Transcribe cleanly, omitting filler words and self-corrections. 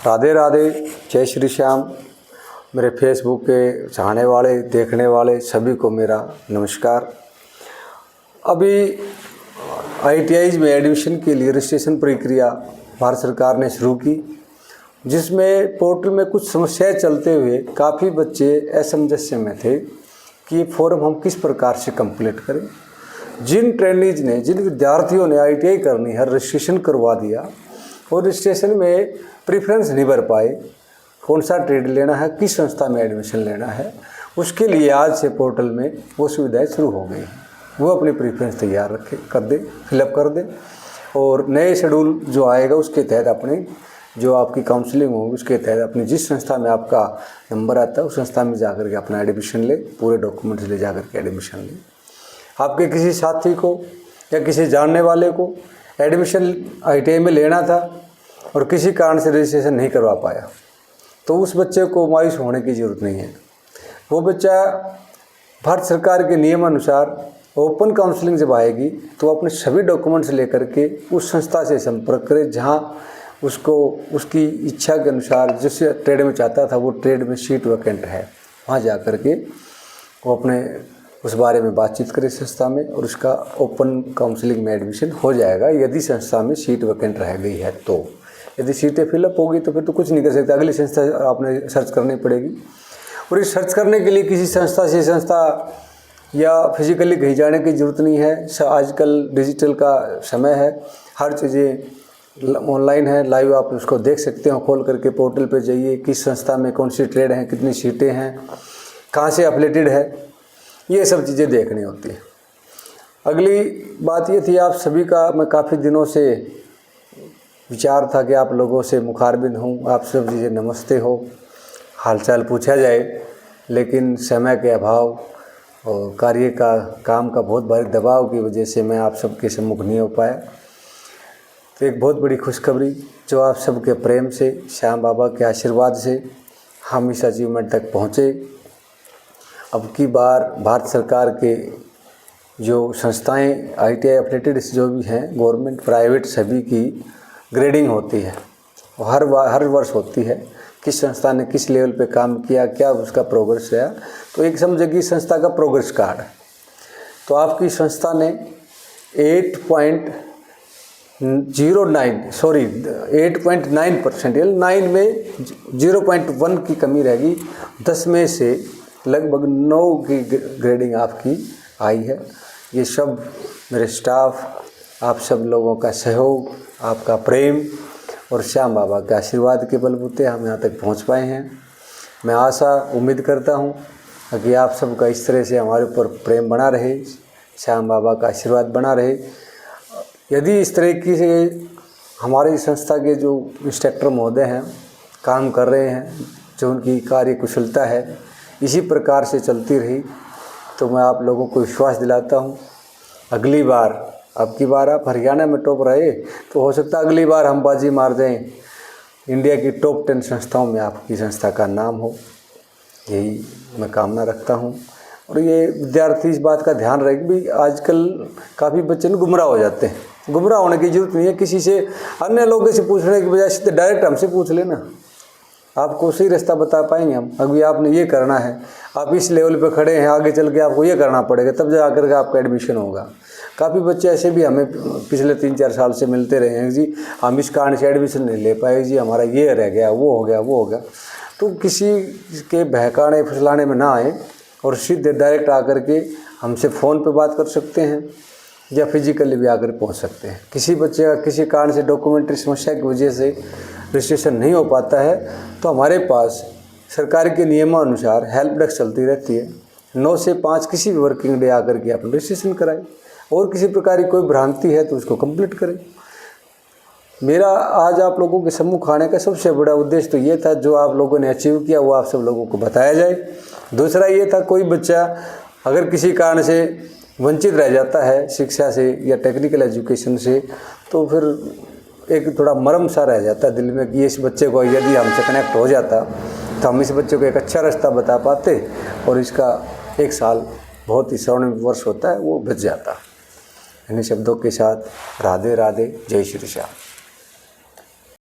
राधे राधे, जय श्री श्याम। मेरे फेसबुक के चाहने वाले, देखने वाले सभी को मेरा नमस्कार। अभी ITI में एडमिशन के लिए रजिस्ट्रेशन प्रक्रिया भारत सरकार ने शुरू की, जिसमें पोर्टल में कुछ समस्याएं चलते हुए काफ़ी बच्चे असमंजस में थे कि ये फॉर्म हम किस प्रकार से कंप्लीट करें। जिन ट्रेनीज ने, जिन विद्यार्थियों ने ITI करनी है, रजिस्ट्रेशन करवा दिया और रजिस्ट्रेशन में प्रेफरेंस नहीं भर पाए, कौन सा ट्रेड लेना है, किस संस्था में एडमिशन लेना है, उसके लिए आज से पोर्टल में वो सुविधाएं शुरू हो गई हैं। वो अपनी प्रेफरेंस तैयार रखे, कर दे, फिलअप कर दे और नए शेड्यूल जो आएगा उसके तहत अपने जो आपकी काउंसलिंग होगी उसके तहत अपनी जिस संस्था में आपका नंबर आता है उस संस्था में जाकर के अपना एडमिशन ले, पूरे डॉक्यूमेंट्स ले जाकर के एडमिशन ले। आपके किसी साथी को या किसी जानने वाले को एडमिशन ITI में लेना था और किसी कारण से रजिस्ट्रेशन नहीं करवा पाया, तो उस बच्चे को मायूस होने की ज़रूरत नहीं है। वो बच्चा भारत सरकार के नियम अनुसार ओपन काउंसलिंग जब आएगी तो अपने सभी डॉक्यूमेंट्स लेकर के उस संस्था से संपर्क करे जहां उसको उसकी इच्छा के अनुसार जिस ट्रेड में चाहता था वो ट्रेड में सीट वैकेंट है, वहां जा कर के वो अपने उस बारे में बातचीत करे संस्था में और उसका ओपन काउंसलिंग में एडमिशन हो जाएगा। यदि संस्था में सीट वैकेंट रह गई है तो, यदि सीटें फिलअप होगी तो फिर तो कुछ नहीं कर सकते, अगली संस्था आपने सर्च करनी पड़ेगी। और इस सर्च करने के लिए किसी संस्था से संस्था या फिजिकली कहीं जाने की ज़रूरत नहीं है। आजकल डिजिटल का समय है, हर चीज़ें ऑनलाइन है, लाइव आप उसको देख सकते हो। खोल करके पोर्टल पे जाइए, किस संस्था में कौन सी ट्रेड है, कितनी सीटें हैं, कहाँ से एफिलिएटेड है, ये सब चीज़ें देखनी होती है। अगली बात ये थी, आप सभी का मैं काफ़ी दिनों से विचार था कि आप लोगों से मुखारबिन हूँ, आप सब चीज़ें नमस्ते हो, हालचाल पूछा जाए, लेकिन समय के अभाव और कार्य का काम का बहुत भारी दबाव की वजह से मैं आप सबके सम्मुख नहीं हो पाया। तो एक बहुत बड़ी खुशखबरी जो आप सबके प्रेम से, श्याम बाबा के आशीर्वाद से हम इस अचीवमेंट तक पहुँचे। अब की बार भारत सरकार के जो संस्थाएं ITI एफिलिएटेड जो भी हैं, गवर्नमेंट प्राइवेट सभी की ग्रेडिंग होती है, हर वर्ष होती है। किस संस्था ने किस लेवल पे काम किया, क्या उसका प्रोग्रेस है, तो एक समझिए संस्था का प्रोग्रेस कार्ड है। तो आपकी संस्था ने 8.9% 9 में 0.1 की कमी रहेगी। 10 में से लगभग 9 की ग्रेडिंग आपकी आई है। ये सब मेरे स्टाफ, आप सब लोगों का सहयोग, आपका प्रेम और श्याम बाबा के आशीर्वाद के बलबूते हम यहाँ तक पहुँच पाए हैं। मैं आशा उम्मीद करता हूँ कि आप सबका इस तरह से हमारे ऊपर प्रेम बना रहे, श्याम बाबा का आशीर्वाद बना रहे। यदि इस तरीके से हमारी संस्था के जो इंस्ट्रक्टर महोदय हैं काम कर रहे हैं, जो उनकी कार्य कुशलता है, इसी प्रकार से चलती रही तो मैं आप लोगों को विश्वास दिलाता हूँ अगली बार, अब की बार आप हरियाणा में टॉप रहे तो हो सकता है अगली बार हम बाजी मार दें, इंडिया की टॉप 10 संस्थाओं में आपकी संस्था का नाम हो। यही मैं कामना रखता हूँ। और ये विद्यार्थी इस बात का ध्यान रखें भी, आजकल काफ़ी बच्चे गुमराह हो जाते हैं। गुमराह होने की ज़रूरत नहीं है, किसी से अन्य लोगों से पूछने की बजाय सीधे डायरेक्ट हमसे पूछ लेना, आपको सही रास्ता बता पाएंगे हम। अभी आपने ये करना है, आप इस लेवल पे खड़े हैं, आगे चल के आपको ये करना पड़ेगा, तब जा कर के आपका एडमिशन होगा। काफ़ी बच्चे ऐसे भी हमें पिछले 3-4 साल से मिलते रहे हैं, जी हम इस कारण से एडमिशन नहीं ले पाए, जी हमारा ये रह गया, वो हो गया। तो किसी के बहकाने फुसलाने में ना आए और सीधे डायरेक्ट आकर के हमसे फ़ोन पे बात कर सकते हैं या फिजिकली भी आकर पहुंच सकते हैं। किसी बच्चे का किसी कारण से डॉक्यूमेंट्री समस्या की वजह से रजिस्ट्रेशन नहीं हो पाता है तो हमारे पास सरकार के नियमानुसार हेल्प डेस्क चलती रहती है। 9 से 5 किसी भी वर्किंग डे आकर के आप रजिस्ट्रेशन कराएं और किसी प्रकार की कोई भ्रांति है तो उसको कंप्लीट करें। मेरा आज आप लोगों के सम्मुख आने का सबसे बड़ा उद्देश्य तो ये था, जो आप लोगों ने अचीव किया वो आप सब लोगों को बताया जाए। दूसरा ये था, कोई बच्चा अगर किसी कारण से वंचित रह जाता है शिक्षा से या टेक्निकल एजुकेशन से, तो फिर एक थोड़ा मरम सा रह जाता है दिल में कि इस बच्चे को यदि हमसे कनेक्ट हो जाता तो हम इस बच्चे को एक अच्छा रास्ता बता पाते और इसका 1 साल बहुत ही स्वर्णिम वर्ष होता है वो बच जाता। इन्हीं शब्दों के साथ राधे राधे, जय श्री श्याम।